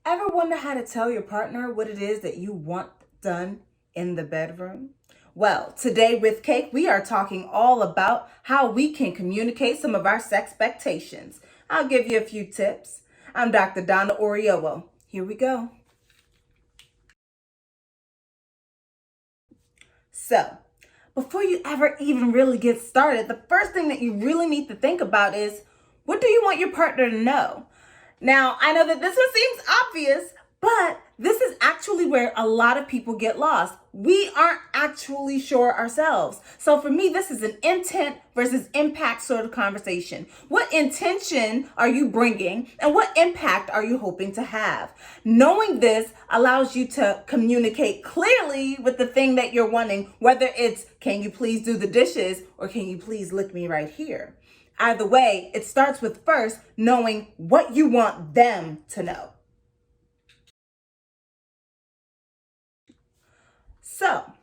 Ever wonder how to tell your partner what it is that you want done in the bedroom? Well, today with Cake, we are talking all about how we can communicate some of our sexpectations. I'll give you a few tips. I'm Dr. Donna Oriowo. Here we go. So, before you ever even really get started, the first thing that you really need to think about is, what do you want your partner to know? Now, I know that this one seems obvious, but this is actually where a lot of people get lost. We aren't actually sure ourselves. So for me, this is an intent versus impact sort of conversation. What intention are you bringing and what impact are you hoping to have? Knowing this allows you to communicate clearly with the thing that you're wanting, whether it's, can you please do the dishes, or can you please lick me right here? Either way, it starts with first knowing what you want them to know. So,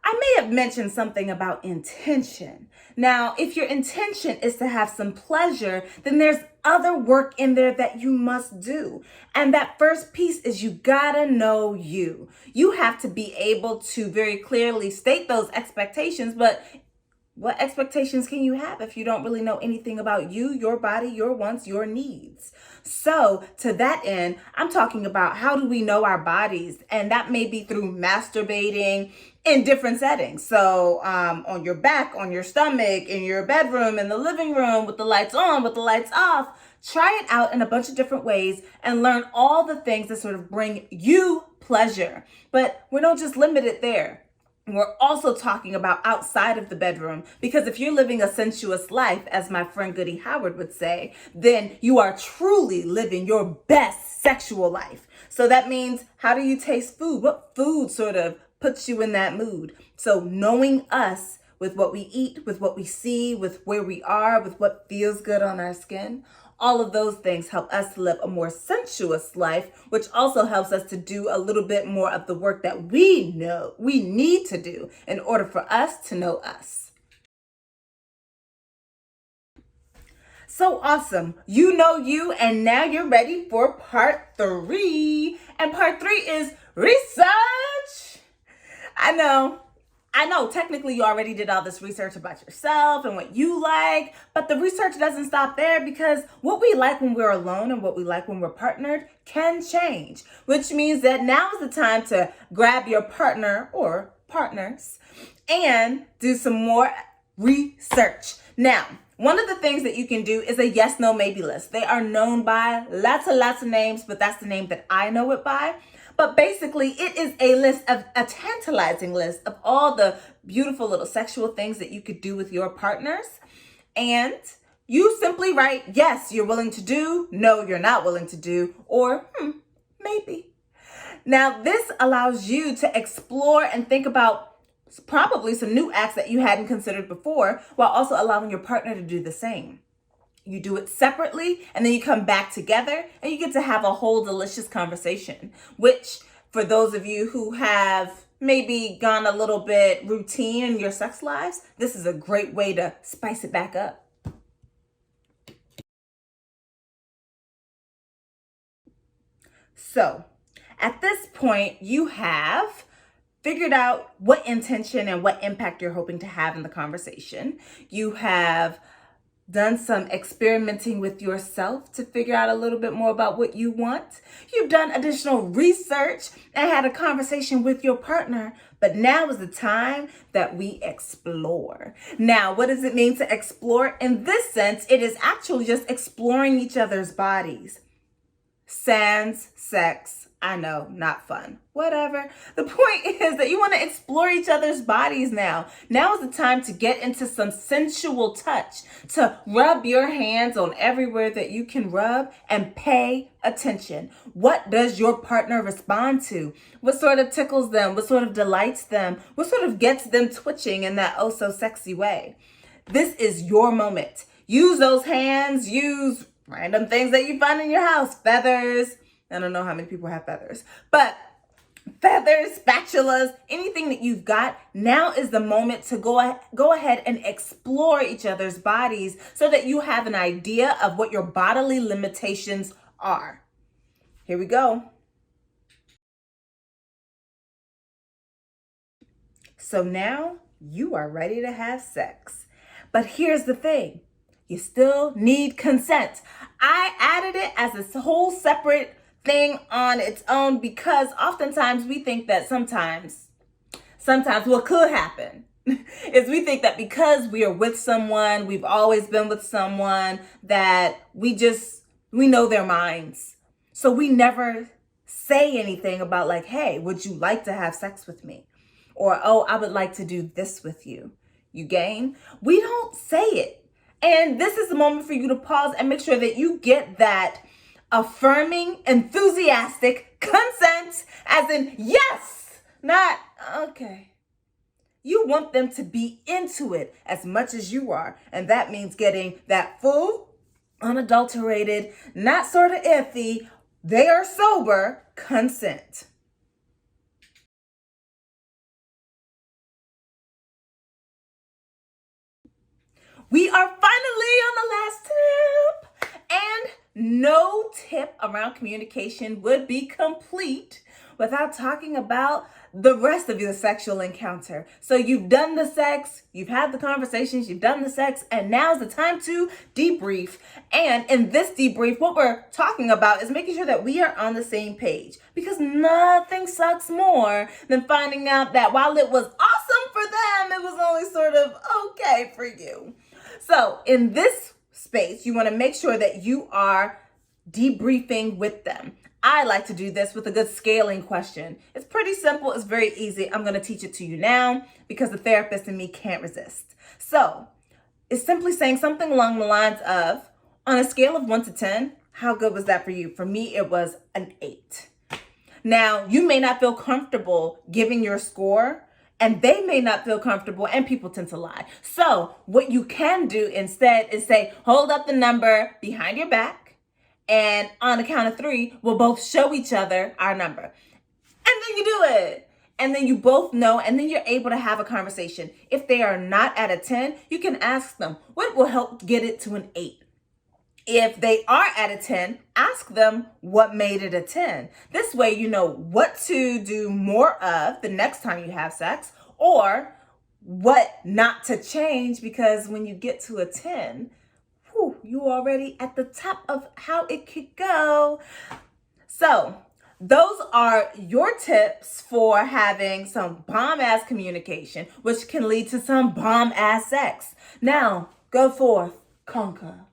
I may have mentioned something about intention. Now, if your intention is to have some pleasure, then there's other work in there that you must do. And that first piece is you gotta know you. You have to be able to very clearly state those expectations, but what expectations can you have if you don't really know anything about you, your body, your wants, your needs? So to that end, I'm talking about how do we know our bodies? And that may be through masturbating in different settings. So on your back, on your stomach, in your bedroom, in the living room, with the lights on, with the lights off. Try it out in a bunch of different ways and learn all the things that sort of bring you pleasure. But we don't just limit it there. We're also talking about outside of the bedroom, because if you're living a sensuous life, as my friend Goody Howard would say, then you are truly living your best sexual life. So that means, how do you taste food? What food sort of puts you in that mood? So knowing us with what we eat, with what we see, with where we are, with what feels good on our skin, all of those things help us to live a more sensuous life, which also helps us to do a little bit more of the work that we know we need to do in order for us to know us. So awesome. You know you, and now you're ready for part 3. And part 3 is research. I know, technically you already did all this research about yourself and what you like, but the research doesn't stop there, because what we like when we're alone and what we like when we're partnered can change, which means that now is the time to grab your partner or partners and do some more research. Now, one of the things that you can do is a yes, no, maybe list. They are known by lots of names, but that's the name that I know it by. But basically, it is a tantalizing list of all the beautiful little sexual things that you could do with your partners. And you simply write, yes, you're willing to do, no, you're not willing to do, or maybe. Now, this allows you to explore and think about probably some new acts that you hadn't considered before, while also allowing your partner to do the same. You do it separately, and then you come back together, and you get to have a whole delicious conversation, which for those of you who have maybe gone a little bit routine in your sex lives, this is a great way to spice it back up. So at this point, you have figured out what intention and what impact you're hoping to have in the conversation. You have done some experimenting with yourself to figure out a little bit more about what you want. You've done additional research and had a conversation with your partner, but now is the time that we explore. Now, what does it mean to explore? In this sense, it is actually just exploring each other's bodies. Sans sex. I know, not fun. Whatever. The point is that you want to explore each other's bodies now. Now is the time to get into some sensual touch, to rub your hands on everywhere that you can rub and pay attention. What does your partner respond to? What sort of tickles them? What sort of delights them? What sort of gets them twitching in that oh so sexy way? This is your moment. Use those hands. Use random things that you find in your house. Feathers. I don't know how many people have feathers, but feathers, spatulas, anything that you've got. Now is the moment to go ahead and explore each other's bodies so that you have an idea of what your bodily limitations are. Here we go. So now you are ready to have sex. But here's the thing. You still need consent. I added it as a whole separate thing on its own because oftentimes we think that sometimes what could happen is we think that because we are with someone, we've always been with someone, that we know their minds. So we never say anything about like, hey, would you like to have sex with me? Or, oh, I would like to do this with you. You game? We don't say it. And this is the moment for you to pause and make sure that you get that affirming, enthusiastic consent, as in yes, not okay. You want them to be into it as much as you are. And that means getting that full, unadulterated, not sort of iffy, they are sober consent. We are finally on the last tip. And no tip around communication would be complete without talking about the rest of your sexual encounter. So you've done the sex, you've had the conversations, you've done the sex, and now's the time to debrief. And in this debrief, what we're talking about is making sure that we are on the same page, because nothing sucks more than finding out that while it was awesome for them, it was only sort of okay for you. So in this space, you want to make sure that you are debriefing with them. I like to do this with a good scaling question. It's pretty simple. It's very easy. I'm going to teach it to you now because the therapist in me can't resist. So it's simply saying something along the lines of, on a scale of 1 to 10, how good was that for you? For me, it was an 8. Now, you may not feel comfortable giving your score, and they may not feel comfortable, and people tend to lie. So what you can do instead is say, hold up the number behind your back, and on the count of 3, we'll both show each other our number. And then you do it. And then you both know, and then you're able to have a conversation. If they are not at a 10, you can ask them, what will help get it to an 8? If they are at a 10, ask them what made it a 10. This way you know what to do more of the next time you have sex, or what not to change, because when you get to a 10, you already at the top of how it could go. So those are your tips for having some bomb-ass communication, which can lead to some bomb-ass sex. Now, go forth, conquer.